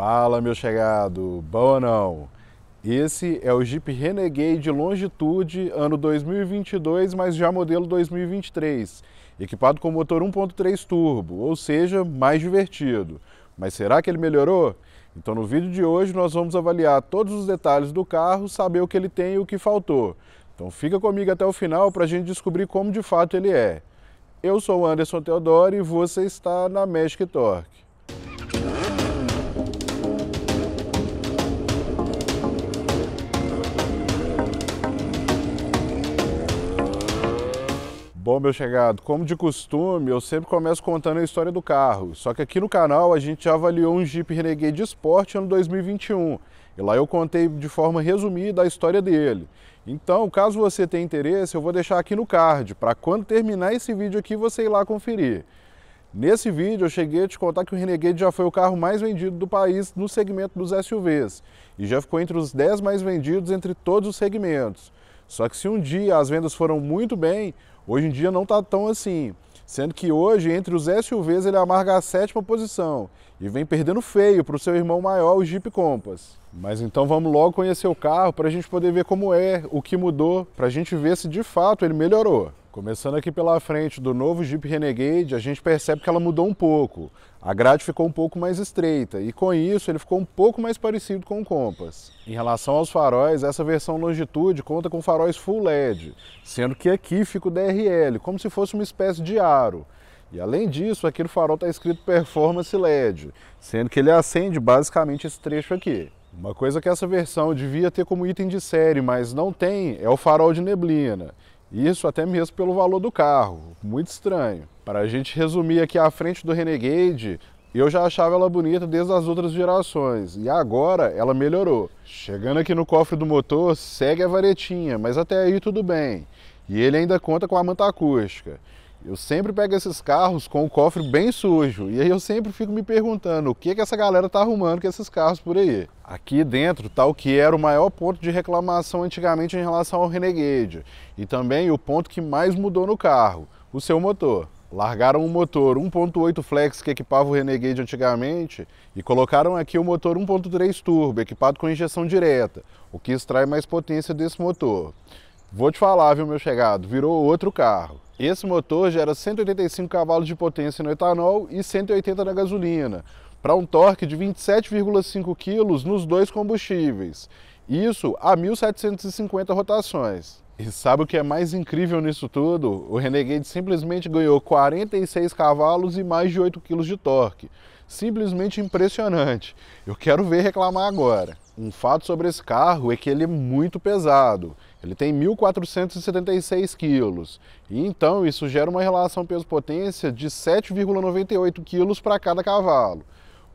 Fala, meu chegado, bom ou não? Esse é o Jeep Renegade Longitude ano 2022, mas já modelo 2023, equipado com motor 1.3 turbo, ou seja, mais divertido. Mas será que ele melhorou? Então no vídeo de hoje nós vamos avaliar todos os detalhes do carro, saber o que ele tem e o que faltou. Então fica comigo até o final para a gente descobrir como de fato ele é. Eu sou o Anderson Teodoro e você está na Magic Torque. Bom, meu chegado, como de costume, eu sempre começo contando a história do carro. Só que aqui no canal a gente já avaliou um Jeep Renegade Sport ano 2021. E lá eu contei de forma resumida a história dele. Então, caso você tenha interesse, eu vou deixar aqui no card, para quando terminar esse vídeo aqui você ir lá conferir. Nesse vídeo eu cheguei a te contar que o Renegade já foi o carro mais vendido do país no segmento dos SUVs. E já ficou entre os 10 mais vendidos entre todos os segmentos. Só que se um dia as vendas foram muito bem, hoje em dia não está tão assim, sendo que hoje, entre os SUVs, ele amarga a 7ª posição e vem perdendo feio para o seu irmão maior, o Jeep Compass. Mas então vamos logo conhecer o carro para a gente poder ver como é, o que mudou, para a gente ver se de fato ele melhorou. Começando aqui pela frente do novo Jeep Renegade, a gente percebe que ela mudou um pouco. A grade ficou um pouco mais estreita e com isso ele ficou um pouco mais parecido com o Compass. Em relação aos faróis, essa versão Longitude conta com faróis Full LED, sendo que aqui fica o DRL, como se fosse uma espécie de aro. E além disso, aqui no farol está escrito Performance LED, sendo que ele acende basicamente esse trecho aqui. Uma coisa que essa versão devia ter como item de série, mas não tem, é o farol de neblina. Isso até mesmo pelo valor do carro, muito estranho. Para a gente resumir aqui a frente do Renegade, eu já achava ela bonita desde as outras gerações e agora ela melhorou. Chegando aqui no cofre do motor, segue a varetinha, mas até aí tudo bem. E ele ainda conta com a manta acústica. Eu sempre pego esses carros com o cofre bem sujo e aí eu sempre fico me perguntando o que essa galera tá arrumando com esses carros por aí. Aqui dentro está o que era o maior ponto de reclamação antigamente em relação ao Renegade e também o ponto que mais mudou no carro, o seu motor. Largaram um motor 1.8 flex que equipava o Renegade antigamente e colocaram aqui o motor 1.3 turbo equipado com injeção direta, o que extrai mais potência desse motor. Vou te falar, viu, meu chegado, virou outro carro. Esse motor gera 185 cavalos de potência no etanol e 180 na gasolina, para um torque de 27,5 kg nos dois combustíveis. Isso a 1.750 rotações. E sabe o que é mais incrível nisso tudo? O Renegade simplesmente ganhou 46 cavalos e mais de 8 kg de torque. Simplesmente impressionante. Eu quero ver reclamar agora. Um fato sobre esse carro é que ele é muito pesado. Ele tem 1.476 quilos. E então isso gera uma relação peso-potência de 7,98 quilos para cada cavalo.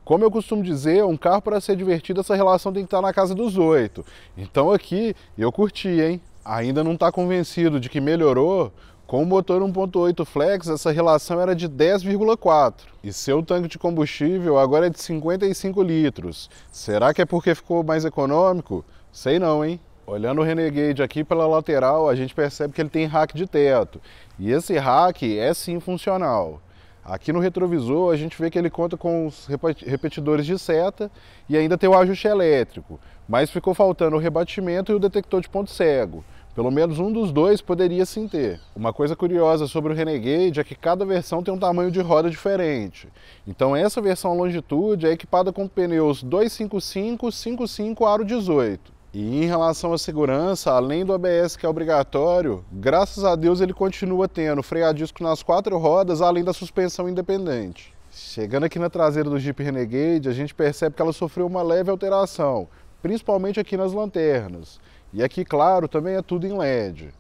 Como eu costumo dizer, um carro para ser divertido, essa relação tem que estar na casa dos 8. Então aqui eu curti, hein? Ainda não está convencido de que melhorou? Com o motor 1.8 flex, essa relação era de 10,4. E seu tanque de combustível agora é de 55 litros. Será que é porque ficou mais econômico? Sei não, hein? Olhando o Renegade aqui pela lateral, a gente percebe que ele tem rack de teto. E esse rack é sim funcional. Aqui no retrovisor a gente vê que ele conta com os repetidores de seta e ainda tem o ajuste elétrico. Mas ficou faltando o rebatimento e o detector de ponto cego. Pelo menos um dos dois poderia sim ter. Uma coisa curiosa sobre o Renegade é que cada versão tem um tamanho de roda diferente. Então essa versão Longitude é equipada com pneus 255/55 aro 18. E em relação à segurança, além do ABS que é obrigatório, graças a Deus ele continua tendo freio a disco nas 4 rodas, além da suspensão independente. Chegando aqui na traseira do Jeep Renegade, a gente percebe que ela sofreu uma leve alteração, principalmente aqui nas lanternas. E aqui, claro, também é tudo em LED.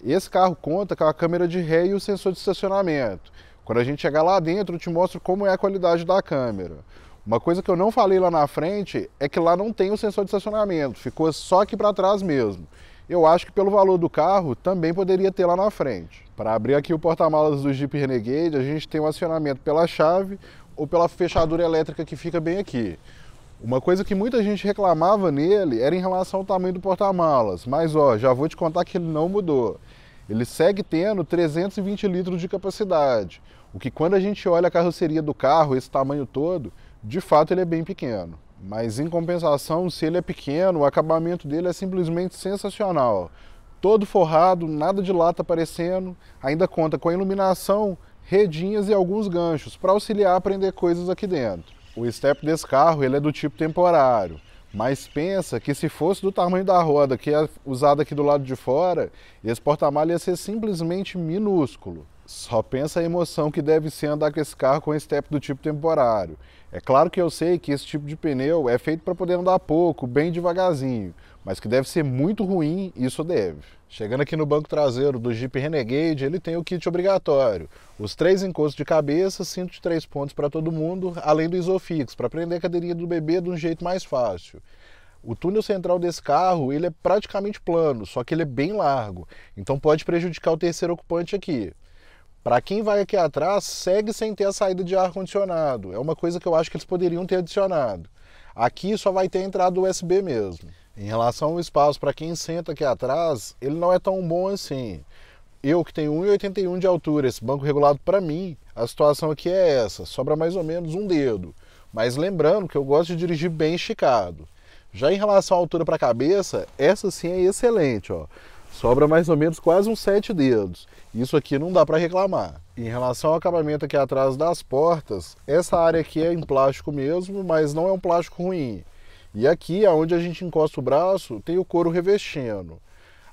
Esse carro conta com a câmera de ré e o sensor de estacionamento. Quando a gente chegar lá dentro, eu te mostro como é a qualidade da câmera. Uma coisa que eu não falei lá na frente é que lá não tem o sensor de estacionamento, ficou só aqui para trás mesmo. Eu acho que pelo valor do carro também poderia ter lá na frente. Para abrir aqui o porta-malas do Jeep Renegade, a gente tem um acionamento pela chave ou pela fechadura elétrica que fica bem aqui. Uma coisa que muita gente reclamava nele era em relação ao tamanho do porta-malas, mas ó, já vou te contar que ele não mudou. Ele segue tendo 320 litros de capacidade, o que quando a gente olha a carroceria do carro, esse tamanho todo, de fato ele é bem pequeno. Mas em compensação, se ele é pequeno, o acabamento dele é simplesmente sensacional. Todo forrado, nada de lata aparecendo, ainda conta com a iluminação, redinhas e alguns ganchos para auxiliar a prender coisas aqui dentro. O step desse carro ele é do tipo temporário, mas pensa que se fosse do tamanho da roda que é usada aqui do lado de fora, esse porta-malas ia ser simplesmente minúsculo. Só pensa a emoção que deve ser andar com esse carro com step do tipo temporário. É claro que eu sei que esse tipo de pneu é feito para poder andar pouco, bem devagarzinho, mas que deve ser muito ruim, isso deve. Chegando aqui no banco traseiro do Jeep Renegade, ele tem o kit obrigatório. Os 3 encostos de cabeça, cinto de 3 pontos para todo mundo, além do Isofix, para prender a cadeirinha do bebê de um jeito mais fácil. O túnel central desse carro ele é praticamente plano, só que ele é bem largo, então pode prejudicar o terceiro ocupante aqui. Para quem vai aqui atrás, segue sem ter a saída de ar-condicionado. É uma coisa que eu acho que eles poderiam ter adicionado. Aqui só vai ter a entrada USB mesmo. Em relação ao espaço para quem senta aqui atrás, ele não é tão bom assim. Eu que tenho 1,81 de altura, esse banco regulado para mim, a situação aqui é essa, sobra mais ou menos um dedo. Mas lembrando que eu gosto de dirigir bem esticado. Já em relação à altura para a cabeça, essa sim é excelente, ó. Sobra mais ou menos quase uns 7 dedos. Isso aqui não dá para reclamar. Em relação ao acabamento aqui atrás das portas, essa área aqui é em plástico mesmo, mas não é um plástico ruim. E aqui, onde a gente encosta o braço, tem o couro revestindo.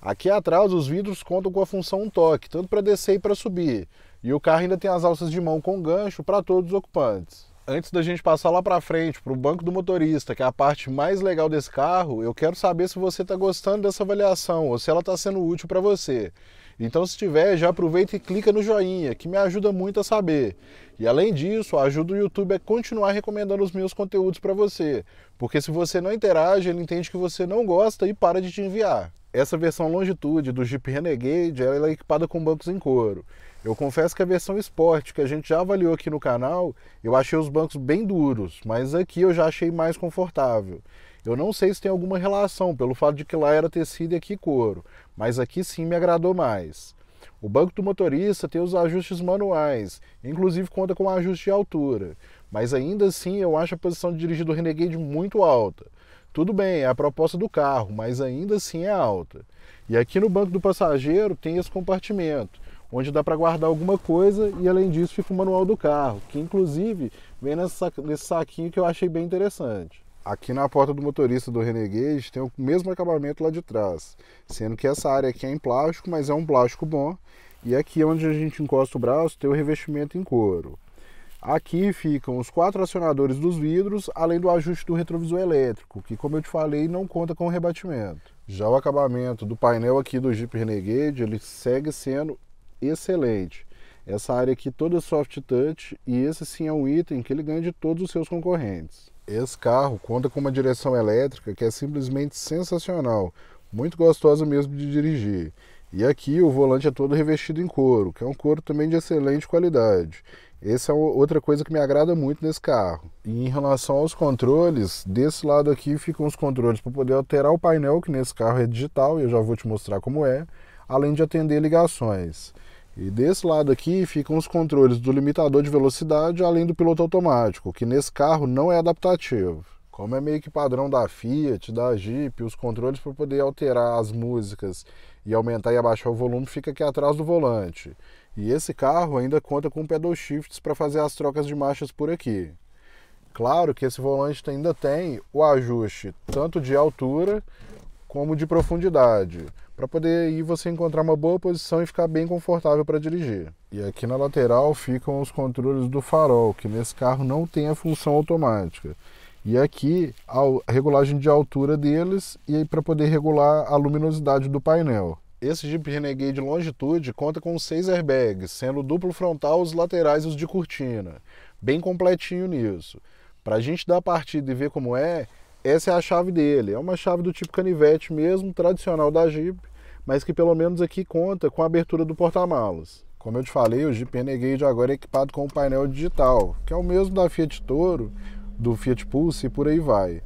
Aqui atrás, os vidros contam com a função toque, tanto para descer e para subir. E o carro ainda tem as alças de mão com gancho para todos os ocupantes. Antes da gente passar lá para frente, para o banco do motorista, que é a parte mais legal desse carro, eu quero saber se você está gostando dessa avaliação ou se ela está sendo útil para você. Então, se tiver, já aproveita e clica no joinha, que me ajuda muito a saber. E além disso, ajuda o YouTube a continuar recomendando os meus conteúdos para você, porque se você não interage, ele entende que você não gosta e para de te enviar. Essa versão Longitude do Jeep Renegade, ela é equipada com bancos em couro. Eu confesso que a versão Sport, que a gente já avaliou aqui no canal, eu achei os bancos bem duros, mas aqui eu já achei mais confortável. Eu não sei se tem alguma relação, pelo fato de que lá era tecido e aqui couro, mas aqui sim me agradou mais. O banco do motorista tem os ajustes manuais, inclusive conta com ajuste de altura, mas ainda assim eu acho a posição de dirigir do Renegade muito alta. Tudo bem, é a proposta do carro, mas ainda assim é alta. E aqui no banco do passageiro tem esse compartimento, onde dá para guardar alguma coisa e além disso fica o manual do carro, que inclusive vem nesse saquinho que eu achei bem interessante. Aqui na porta do motorista do Renegade tem o mesmo acabamento lá de trás, sendo que essa área aqui é em plástico, mas é um plástico bom, e aqui onde a gente encosta o braço tem o revestimento em couro. Aqui ficam os 4 acionadores dos vidros, além do ajuste do retrovisor elétrico, que como eu te falei não conta com rebatimento. Já o acabamento do painel aqui do Jeep Renegade, ele segue sendo excelente. Essa área aqui toda soft touch e esse sim é um item que ele ganha de todos os seus concorrentes. Esse carro conta com uma direção elétrica que é simplesmente sensacional, muito gostosa mesmo de dirigir. E aqui o volante é todo revestido em couro, que é um couro também de excelente qualidade. Essa é outra coisa que me agrada muito nesse carro. E em relação aos controles, desse lado aqui ficam os controles para poder alterar o painel, que nesse carro é digital, e eu já vou te mostrar como é, além de atender ligações. E desse lado aqui ficam os controles do limitador de velocidade, além do piloto automático, que nesse carro não é adaptativo. Como é meio que padrão da Fiat, da Jeep, os controles para poder alterar as músicas e aumentar e abaixar o volume fica aqui atrás do volante. E esse carro ainda conta com pedal shifts para fazer as trocas de marchas por aqui. Claro que esse volante ainda tem o ajuste tanto de altura como de profundidade, para poder aí você encontrar uma boa posição e ficar bem confortável para dirigir. E aqui na lateral ficam os controles do farol, que nesse carro não tem a função automática. E aqui a regulagem de altura deles e para poder regular a luminosidade do painel. Esse Jeep Renegade Longitude conta com 6 airbags, sendo duplo frontal, os laterais e os de cortina. Bem completinho nisso. Para a gente dar a partida e ver como é, essa é a chave dele. É uma chave do tipo canivete mesmo, tradicional da Jeep, mas que pelo menos aqui conta com a abertura do porta-malas. Como eu te falei, o Jeep Renegade agora é equipado com o painel digital, que é o mesmo da Fiat Toro, do Fiat Pulse e por aí vai.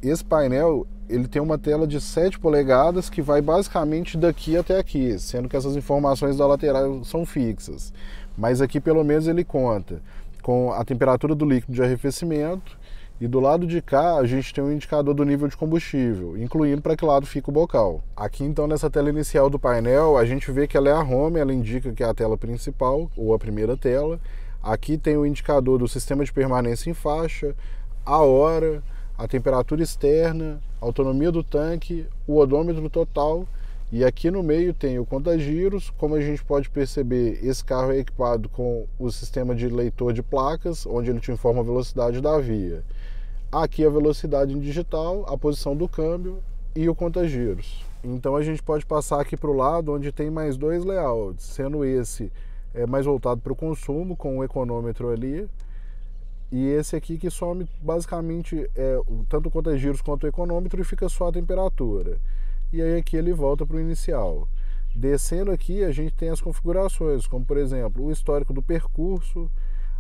Esse painel ele tem uma tela de 7 polegadas que vai basicamente daqui até aqui, sendo que essas informações da lateral são fixas. Mas aqui pelo menos ele conta com a temperatura do líquido de arrefecimento E do lado de cá a gente tem um indicador do nível de combustível, incluindo para que lado fica o bocal. Aqui então nessa tela inicial do painel a gente vê que ela é a home, ela indica que é a tela principal ou a primeira tela. Aqui tem o indicador do sistema de permanência em faixa, a hora, a temperatura externa, a autonomia do tanque, o odômetro total. E aqui no meio tem o conta-giros. Como a gente pode perceber, esse carro é equipado com o sistema de leitor de placas, onde ele te informa a velocidade da via. Aqui a velocidade em digital, a posição do câmbio e o conta-giros. Então a gente pode passar aqui para o lado, onde tem mais dois layouts, sendo esse mais voltado para o consumo, com o econômetro ali, e esse aqui que some basicamente tanto o conta-giros quanto o econômetro e fica só a temperatura. E aí aqui ele volta para o inicial. Descendo aqui a gente tem as configurações, como por exemplo o histórico do percurso,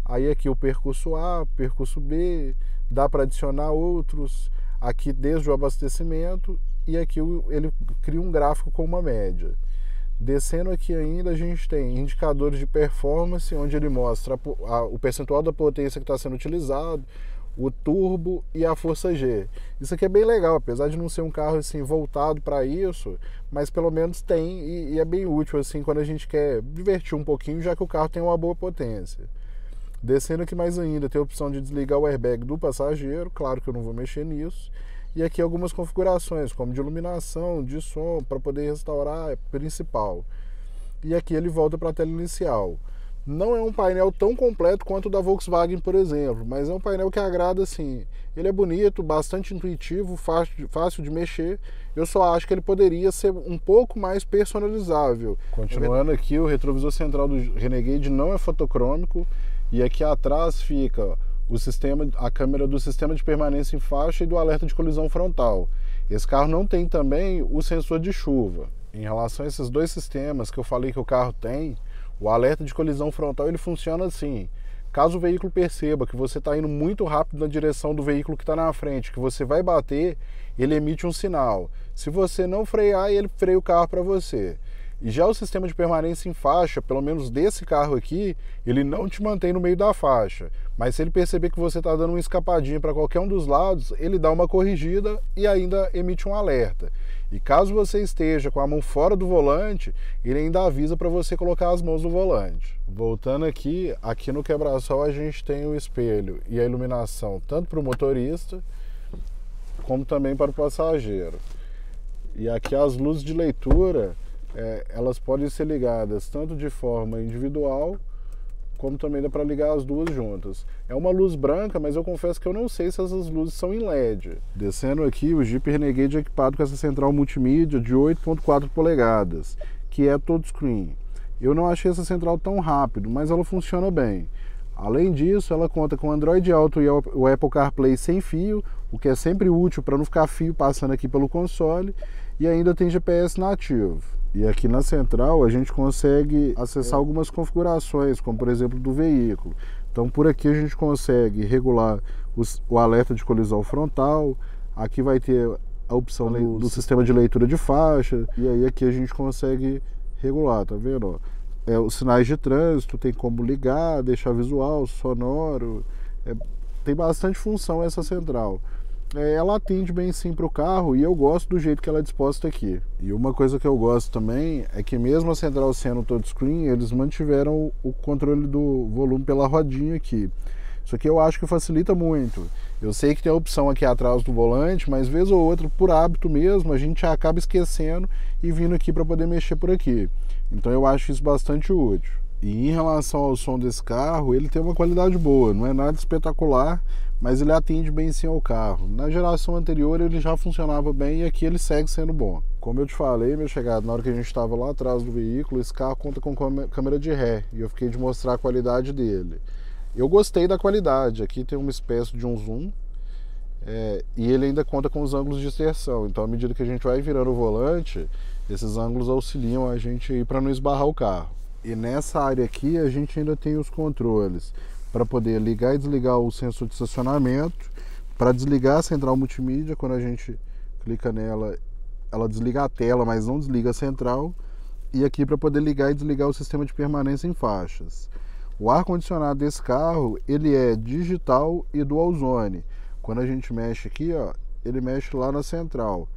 aí aqui o percurso A, percurso B, dá para adicionar outros, aqui desde o abastecimento, e aqui ele cria um gráfico com uma média. Descendo aqui ainda a gente tem indicadores de performance, onde ele mostra o percentual da potência que está sendo utilizado, o turbo e a força G. Isso aqui é bem legal, apesar de não ser um carro assim voltado para isso, mas pelo menos tem e é bem útil assim quando a gente quer divertir um pouquinho, já que o carro tem uma boa potência. Descendo aqui mais ainda, tem a opção de desligar o airbag do passageiro, claro que eu não vou mexer nisso. E aqui algumas configurações, como de iluminação, de som, para poder restaurar a principal. E aqui ele volta para a tela inicial. Não é um painel tão completo quanto o da Volkswagen, por exemplo, mas é um painel que agrada assim. Ele é bonito, bastante intuitivo, fácil de mexer. Eu só acho que ele poderia ser um pouco mais personalizável. Continuando aqui, o retrovisor central do Renegade não é fotocrômico, e aqui atrás fica a câmera do sistema de permanência em faixa e do alerta de colisão frontal. Esse carro não tem também o sensor de chuva. Em relação a esses dois sistemas que eu falei que o carro tem, o alerta de colisão frontal ele funciona assim. Caso o veículo perceba que você está indo muito rápido na direção do veículo que está na frente, que você vai bater, ele emite um sinal. Se você não frear, ele freia o carro para você. E já o sistema de permanência em faixa, pelo menos desse carro aqui, ele não te mantém no meio da faixa. Mas se ele perceber que você está dando uma escapadinha para qualquer um dos lados, ele dá uma corrigida e ainda emite um alerta. E caso você esteja com a mão fora do volante, ele ainda avisa para você colocar as mãos no volante. Voltando aqui no quebra-sol a gente tem o espelho e a iluminação, tanto para o motorista, como também para o passageiro. E aqui as luzes de leitura, elas podem ser ligadas tanto de forma individual, como também dá para ligar as duas juntas. É uma luz branca, mas eu confesso que eu não sei se essas luzes são em LED. Descendo aqui, o Jeep Renegade é equipado com essa central multimídia de 8.4 polegadas, que é touchscreen. Eu não achei essa central tão rápido, mas ela funciona bem. Além disso, ela conta com Android Auto e o Apple CarPlay sem fio, o que é sempre útil para não ficar fio passando aqui pelo console, e ainda tem GPS nativo. E aqui na central a gente consegue acessar algumas configurações, como por exemplo do veículo. Então por aqui a gente consegue regular o alerta de colisão frontal, aqui vai ter a opção do sistema de leitura de faixa, e aí aqui a gente consegue regular, tá vendo? Os sinais de trânsito, tem como ligar, deixar visual, sonoro, tem bastante função essa central. Ela atende bem sim para o carro e eu gosto do jeito que ela é disposta aqui. E uma coisa que eu gosto também é que mesmo a central sendo touchscreen, eles mantiveram o controle do volume pela rodinha aqui. Isso aqui eu acho que facilita muito. Eu sei que tem a opção aqui atrás do volante, mas vez ou outra, por hábito mesmo, a gente acaba esquecendo e vindo aqui para poder mexer por aqui. Então eu acho isso bastante útil. E em relação ao som desse carro, ele tem uma qualidade boa, não é nada espetacular, mas ele atende bem sim ao carro. Na geração anterior ele já funcionava bem e aqui ele segue sendo bom. Como eu te falei, meu chegado, na hora que a gente estava lá atrás do veículo, esse carro conta com câmera de ré e eu fiquei de mostrar a qualidade dele. Eu gostei da qualidade, aqui tem uma espécie de um zoom e ele ainda conta com os ângulos de inserção, então à medida que a gente vai virando o volante, esses ângulos auxiliam a gente para não esbarrar o carro. E nessa área aqui a gente ainda tem os controles para poder ligar e desligar o sensor de estacionamento, para desligar a central multimídia, quando a gente clica nela, ela desliga a tela, mas não desliga a central, e aqui para poder ligar e desligar o sistema de permanência em faixas. O ar-condicionado desse carro, ele é digital e dual zone. Quando a gente mexe aqui, ó, ele mexe lá na central.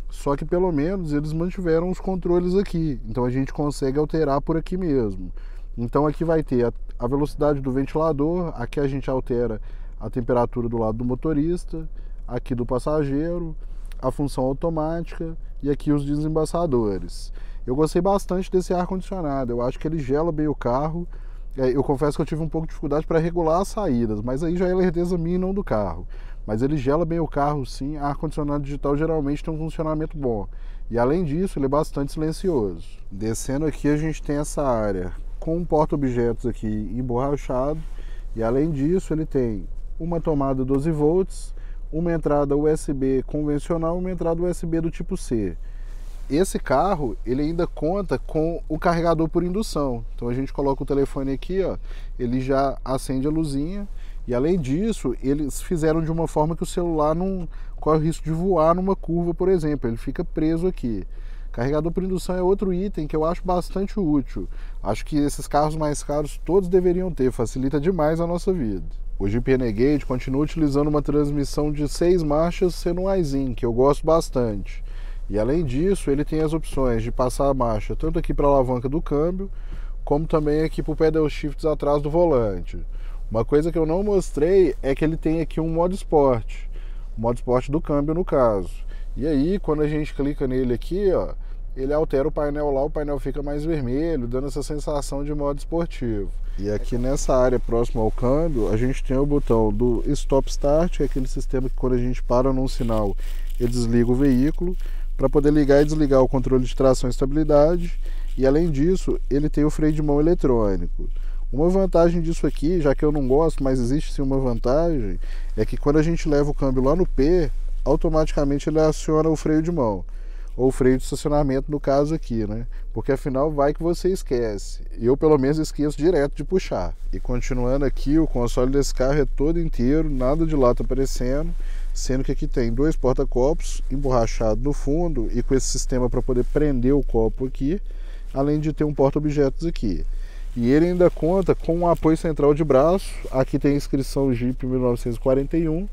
Só que pelo menos eles mantiveram os controles aqui, então a gente consegue alterar por aqui mesmo. Então aqui vai ter a velocidade do ventilador, aqui a gente altera a temperatura do lado do motorista, aqui do passageiro, a função automática e aqui os desembaçadores. Eu gostei bastante desse ar-condicionado, eu acho que ele gela bem o carro. Eu confesso que eu tive um pouco de dificuldade para regular as saídas, mas aí já é lerdeza minha e não do carro. Mas ele gela bem o carro sim, ar-condicionado digital geralmente tem um funcionamento bom. E além disso, ele é bastante silencioso. Descendo aqui a gente tem essa área com um porta-objetos aqui emborrachado. E além disso ele tem uma tomada 12 volts, uma entrada USB convencional e uma entrada USB do tipo C. Esse carro, ele ainda conta com o carregador por indução. Então a gente coloca o telefone aqui, ó, ele já acende a luzinha. E além disso, eles fizeram de uma forma que o celular não corre o risco de voar numa curva, por exemplo. Ele fica preso aqui. Carregador por indução é outro item que eu acho bastante útil. Acho que esses carros mais caros todos deveriam ter, facilita demais a nossa vida. O Jeep Renegade continua utilizando uma transmissão de 6 marchas sendo um i-Zinc, que eu gosto bastante. E além disso, ele tem as opções de passar a marcha tanto aqui para a alavanca do câmbio, como também aqui para o pedal shifts atrás do volante. Uma coisa que eu não mostrei é que ele tem aqui um modo esporte, o modo esporte do câmbio no caso. E aí, quando a gente clica nele aqui, ó, ele altera o painel lá, o painel fica mais vermelho, dando essa sensação de modo esportivo. E aqui nessa área próxima ao câmbio, a gente tem o botão do Stop Start, que é aquele sistema que quando a gente para num sinal, ele desliga o veículo, para poder ligar e desligar o controle de tração e estabilidade. E além disso, ele tem o freio de mão eletrônico. Uma vantagem disso aqui, já que eu não gosto, mas existe sim uma vantagem, é que quando a gente leva o câmbio lá no P, automaticamente ele aciona o freio de mão, ou o freio de estacionamento no caso aqui, né? Porque afinal vai que você esquece. Eu pelo menos esqueço direto de puxar. E continuando aqui, o console desse carro é todo inteiro, nada de lata aparecendo, sendo que aqui tem 2 porta-copos emborrachados no fundo e com esse sistema para poder prender o copo aqui, além de ter um porta-objetos aqui. E ele ainda conta com um apoio central de braço. Aqui tem a inscrição Jeep 1941.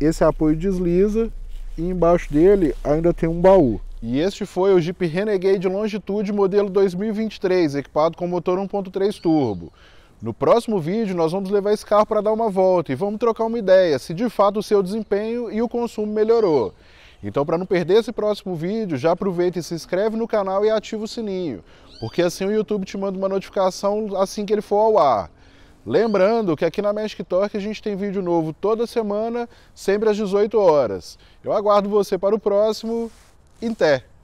Esse apoio desliza e embaixo dele ainda tem um baú. E este foi o Jeep Renegade Longitude modelo 2023, equipado com motor 1.3 turbo. No próximo vídeo nós vamos levar esse carro para dar uma volta e vamos trocar uma ideia se de fato o seu desempenho e o consumo melhorou. Então, para não perder esse próximo vídeo, já aproveita e se inscreve no canal e ativa o sininho, porque assim o YouTube te manda uma notificação assim que ele for ao ar. Lembrando que aqui na Magic Torque a gente tem vídeo novo toda semana, sempre às 18 horas. Eu aguardo você para o próximo. Até!